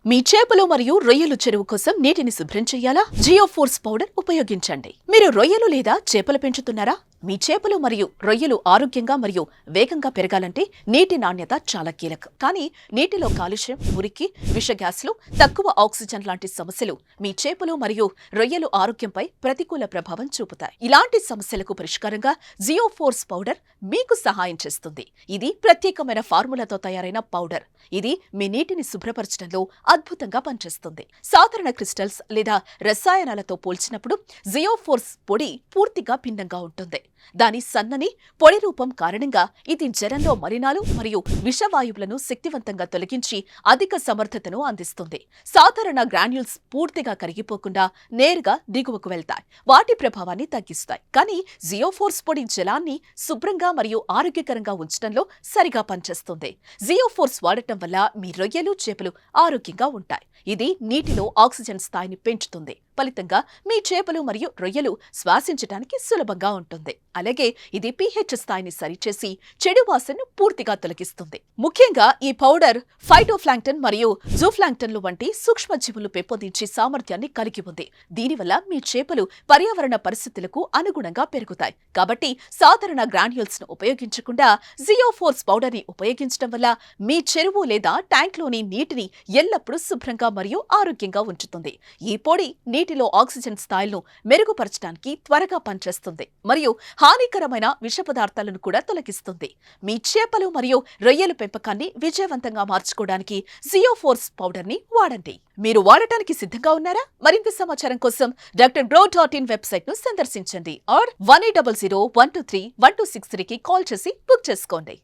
మీ చేపలు మరియు రొయ్యలు చెరువు కోసం నీటిని శుభ్రం చేయాలా? జియో ఫోర్స్ పౌడర్ ఉపయోగించండి. మీరు రొయ్యలు లేదా చేపలు పెంచుతున్నారా? మీ చేపలు మరియు రొయ్యలు ఆరోగ్యంగా మరియు వేగంగా పెరగాలంటే నీటి నాణ్యత చాలా కీలకం. కానీ నీటిలో కాలుష్యం, మురికి, విష గ్యాస్లు, తక్కువ ఆక్సిజన్ లాంటి సమస్యలు మీ చేపలు మరియు రొయ్యలు ఆరోగ్యంపై ప్రతికూల ప్రభావం చూపుతాయి. ఇలాంటి సమస్యలకు పరిష్కారంగా జియో ఫోర్స్ పౌడర్ మీకు సహాయం చేస్తుంది. ఇది ప్రత్యేకమైన ఫార్ములాతో తయారైన పౌడర్. ఇది మీ నీటిని శుభ్రపరచడంలో అద్భుతంగా పనిచేస్తుంది. సాధారణ క్రిస్టల్స్ లేదా రసాయనాలతో పోల్చినప్పుడు జియో ఫోర్స్ పొడి పూర్తిగా భిన్నంగా ఉంటుంది. దాని సన్నని పొడి రూపం కారణంగా ఇది జలంలో మలినాలు మరియు విషవాయువులను శక్తివంతంగా తొలగించి అధిక సమర్థతను అందిస్తుంది. సాధారణ గ్రాన్యూల్స్ పూర్తిగా కరిగిపోకుండా నేరుగా దిగువకు వెళ్తాయి, వాటి ప్రభావాన్ని తగ్గిస్తాయి. కానీ జియో ఫోర్స్ పొడి జలాన్ని శుభ్రంగా మరియు ఆరోగ్యకరంగా ఉంచడంలో సరిగా పనిచేస్తుంది. జియో ఫోర్స్ వాడటం వల్ల మీ రొయ్యలు, చేపలు ఆరోగ్యంగా ఉంటాయి. ఇది నీటిలో ఆక్సిజన్ స్థాయిని పెంచుతుంది. ఫలితంగా మీ చేపలు మరియు రొయ్యలు శ్వాసించడానికి సులభంగా ఉంటుంది. అలాగే ఇది pH స్థాయిని సరిచేసి చెడు వాసనను పూర్తిగా తొలగిస్తుంది. ముఖ్యంగా ఈ పౌడర్ ఫైటోప్లాంక్టన్ మరియు జూప్లాంక్టన్లు వంటి సూక్ష్మజీవులు పెంపొందించే సామర్థ్యాన్ని కలిగి ఉంది. దీనివల్ల మీ చేపలు పర్యావరణ పరిస్థితులకు అనుగుణంగా పెరుగుతాయి. కాబట్టి సాధారణ గ్రాన్యూల్స్ ను ఉపయోగించకుండా జియో ఫోర్స్ పౌడర్ ని ఉపయోగించడం వల్ల మీ చెరువు లేదా ట్యాంక్లోని నీటిని ఎల్లప్పుడూ శుభ్రంగా మరియు ఆరోగ్యంగా ఉంచుతుంది. ఈ పొడి నీటిలో ఆక్సిజన్ స్థాయిలను మెరుగుపరచడానికి త్వరగా పనిచేస్తుంది మరియు హానికరమైన విష పదార్థాలను కూడా తొలగిస్తుంది. మీ చేపలు మరియు రొయ్యల పెంపకాన్ని విజయవంతంగా మార్చుకోవడానికి జియో ఫోర్స్ పౌడర్ ని వాడండి. మీరు వాడటానికి సిద్ధంగా ఉన్నారా? మరింత సమాచారం కోసం drgrow.in వెబ్సైట్ ను సందర్శించండి. ఆర్ 1800 123 1263 కి కాల్ చేసి బుక్ చేసుకోండి.